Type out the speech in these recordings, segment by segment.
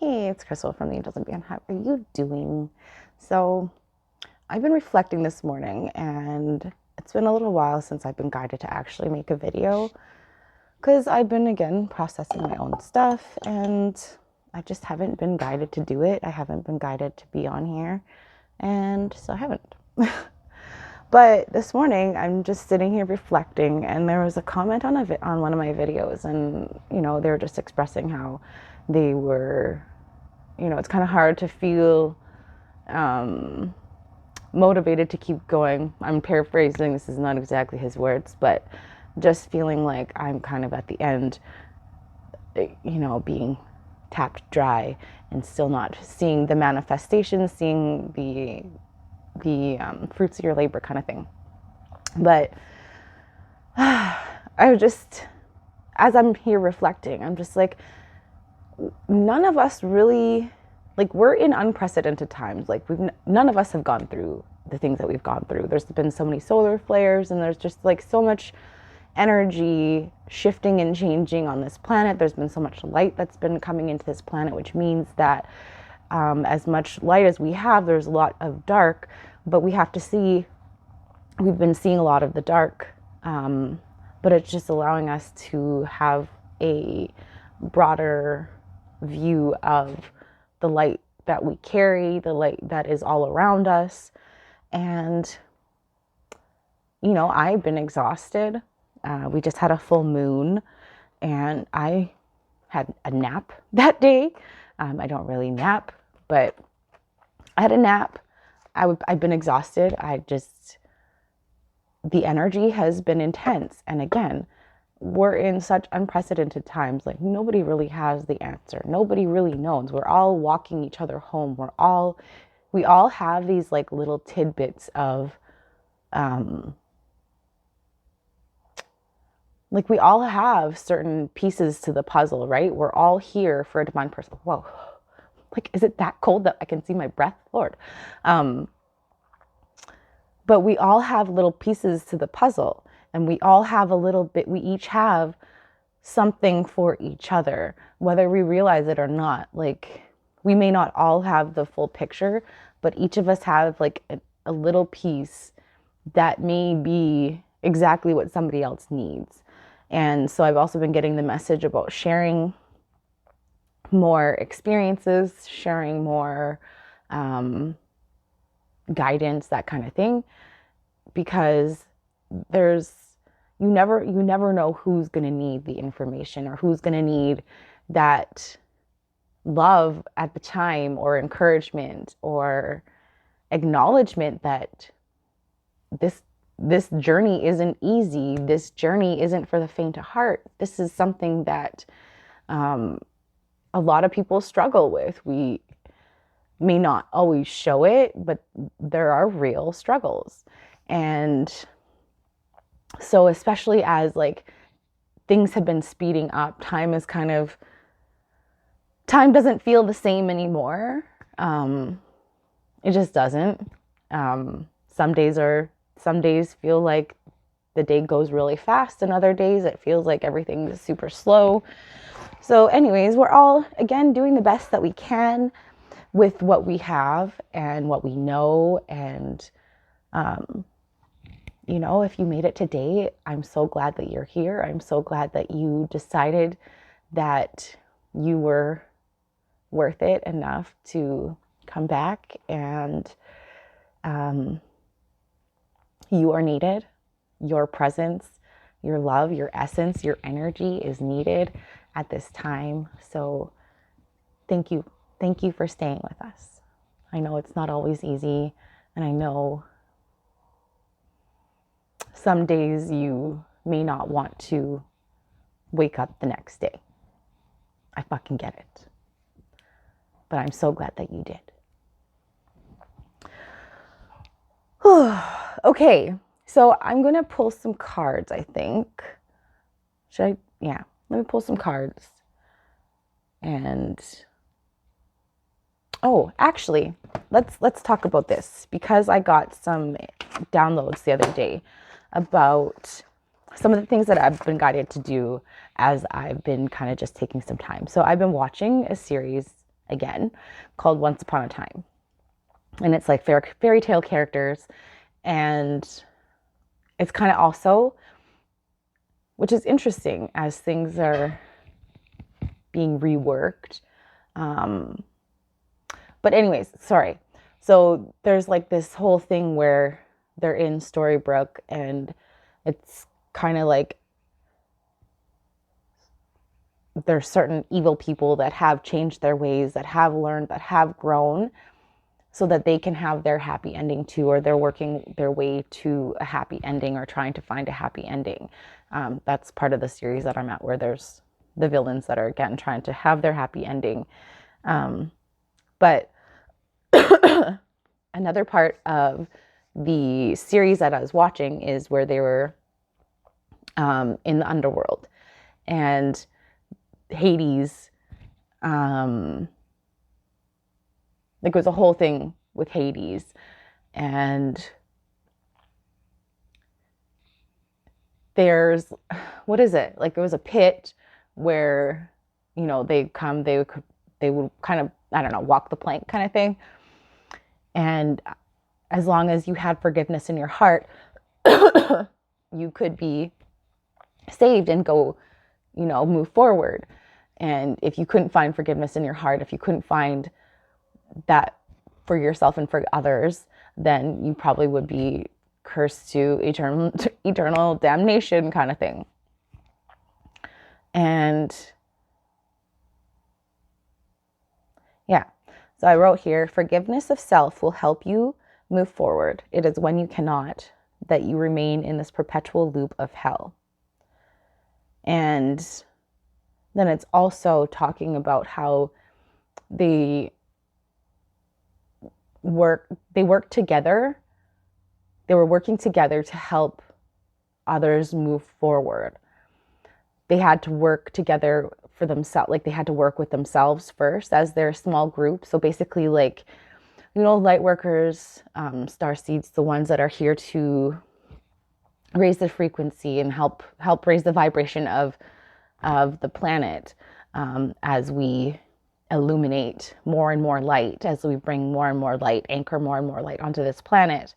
Hey, it's Crystal from the Angels and Beyond. How are you doing? So, I've been reflecting this morning, and it's been a little while since I've been guided to actually make a video because I've been again processing my own stuff, and I just haven't been guided to do it. I haven't been guided to be on here, and so I haven't. But this morning, I'm just sitting here reflecting, and there was a comment on one of my videos, and they were just expressing how they were, it's kind of hard to feel motivated to keep going. I'm paraphrasing, this is not exactly his words, but just feeling like I'm kind of at the end, being tapped dry and still not seeing the manifestation, seeing the fruits of your labor kind of thing. But I just, as I'm here reflecting, I'm just like, none of us really, like, we're in unprecedented times. Like, none of us have gone through the things that we've gone through. There's been so many solar flares, and there's just like so much energy shifting and changing on this planet. There's been so much light that's been coming into this planet, which means that as much light as we have, there's a lot of dark, but we have to see, we've been seeing a lot of the dark, but it's just allowing us to have a broader view of the light that we carry, the light that is all around us. And, I've been exhausted. We just had a full moon, and I had a nap that day. I don't really nap, but I had a nap. I've been exhausted. The energy has been intense. And again, we're in such unprecedented times. Like, nobody really has the answer. Nobody really knows. We're all walking each other home. We all have these like little tidbits of, like, we all have certain pieces to the puzzle, right? We're all here for a divine person. Whoa, like, is it that cold that I can see my breath? Lord. But we all have little pieces to the puzzle, and we all have a little bit, we each have something for each other, whether we realize it or not. Like, we may not all have the full picture, but each of us have like a little piece that may be exactly what somebody else needs. And so I've also been getting the message about sharing more experiences, sharing more guidance, that kind of thing, because you never know who's going to need the information, or who's going to need that love at the time, or encouragement, or acknowledgement that this journey isn't easy. This journey isn't for the faint of heart. This is something that a lot of people struggle with. We may not always show it, but there are real struggles. And so, especially as like things have been speeding up, time doesn't feel the same anymore. It just doesn't. Some days feel like the day goes really fast, and other days it feels like everything is super slow. So anyways, we're all, again, doing the best that we can with what we have and what we know. And, if you made it today, I'm so glad that you're here. I'm so glad that you decided that you were worth it enough to come back, and you are needed. Your presence, your love, your essence, your energy is needed at this time. So thank you. Thank you for staying with us. I know it's not always easy, and I know some days you may not want to wake up the next day. I fucking get it. But I'm so glad that you did. Okay, so I'm going to pull some cards, I think. Should I? Yeah, let me pull some cards. And actually, let's talk about this, because I got some downloads the other day about some of the things that I've been guided to do as I've been kind of just taking some time. So I've been watching a series, again, called Once Upon a Time. And it's like fairy tale characters. And it's kind of also, which is interesting as things are being reworked. But anyways, sorry. So there's like this whole thing where they're in Storybrooke, and it's kind of like there's certain evil people that have changed their ways, that have learned, that have grown, so that they can have their happy ending too, or they're working their way to a happy ending or trying to find a happy ending. That's part of the series that I'm at, where there's the villains that are, again, trying to have their happy ending. But another part of the series that I was watching is where they were in the underworld, and Hades, like, it was a whole thing with Hades, and there's, what is it? Like, it was a pit where, you know, they would kind of, I don't know, walk the plank kind of thing. And as long as you had forgiveness in your heart, you could be saved and go, you know, move forward. And if you couldn't find forgiveness in your heart, if you couldn't find that for yourself and for others, then you probably would be cursed to eternal damnation kind of thing. And yeah, so I wrote here, forgiveness of self will help you move forward. It is when you cannot that you remain in this perpetual loop of hell. And then it's also talking about how they work together. They were working together to help others move forward. They had to work together for themselves. Like, they had to work with themselves first as their small group. So basically, like, you know, light workers, starseeds, the ones that are here to raise the frequency and help raise the vibration of the planet, as we illuminate more and more light, as we bring more and more light, anchor more and more light onto this planet.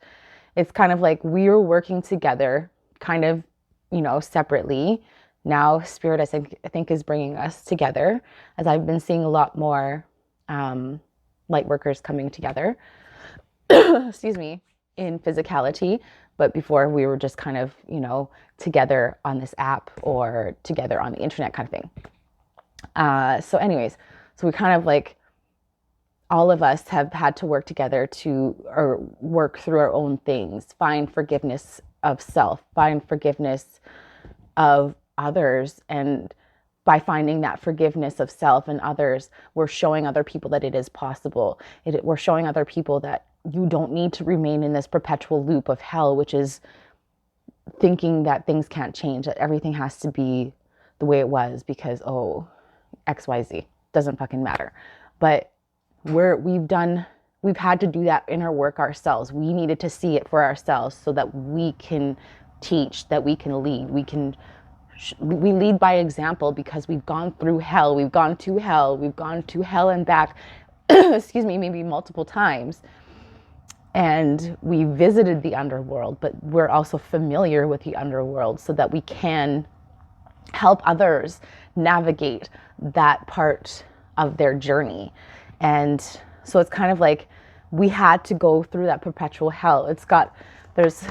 It's kind of like we're working together, kind of, you know, separately. Now Spirit, I think is bringing us together, as I've been seeing a lot more light workers coming together, excuse me, in physicality. But before, we were just kind of, you know, together on this app or together on the internet kind of thing. So anyways, so we kind of, like, all of us have had to work together or work through our own things, find forgiveness of self, find forgiveness of others. And by finding that forgiveness of self and others, we're showing other people that it is possible. We're showing other people that you don't need to remain in this perpetual loop of hell, which is thinking that things can't change, that everything has to be the way it was because, oh, XYZ, doesn't fucking matter. But we've had to do that inner work ourselves. We needed to see it for ourselves so that we can teach, that we can lead. We lead by example because we've gone through hell. We've gone to hell. We've gone to hell and back, excuse me, maybe multiple times. And we visited the underworld, but we're also familiar with the underworld so that we can help others navigate that part of their journey. And so it's kind of like we had to go through that perpetual hell. There's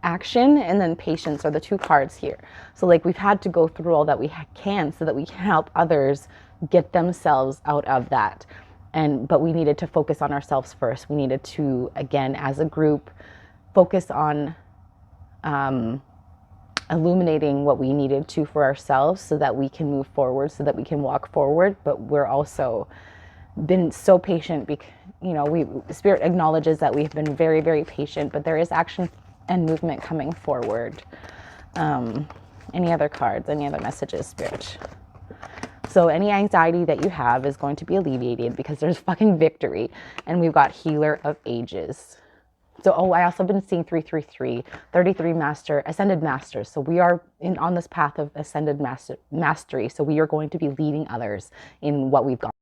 action and then patience are the two cards here. So, like, we've had to go through all that we can so that we can help others get themselves out of that. But we needed to focus on ourselves first. We needed to, again, as a group, focus on illuminating what we needed to for ourselves so that we can move forward, so that we can walk forward. But we're also been so patient because, you know, Spirit acknowledges that we've been very, very patient, but there is action and movement coming forward. Any other cards, any other messages, Spirit? So any anxiety that you have is going to be alleviated because there's fucking victory. And we've got Healer of Ages. So, I also been seeing 333, 33 Ascended Masters. So we are on this path of Ascended Mastery. So we are going to be leading others in what we've got.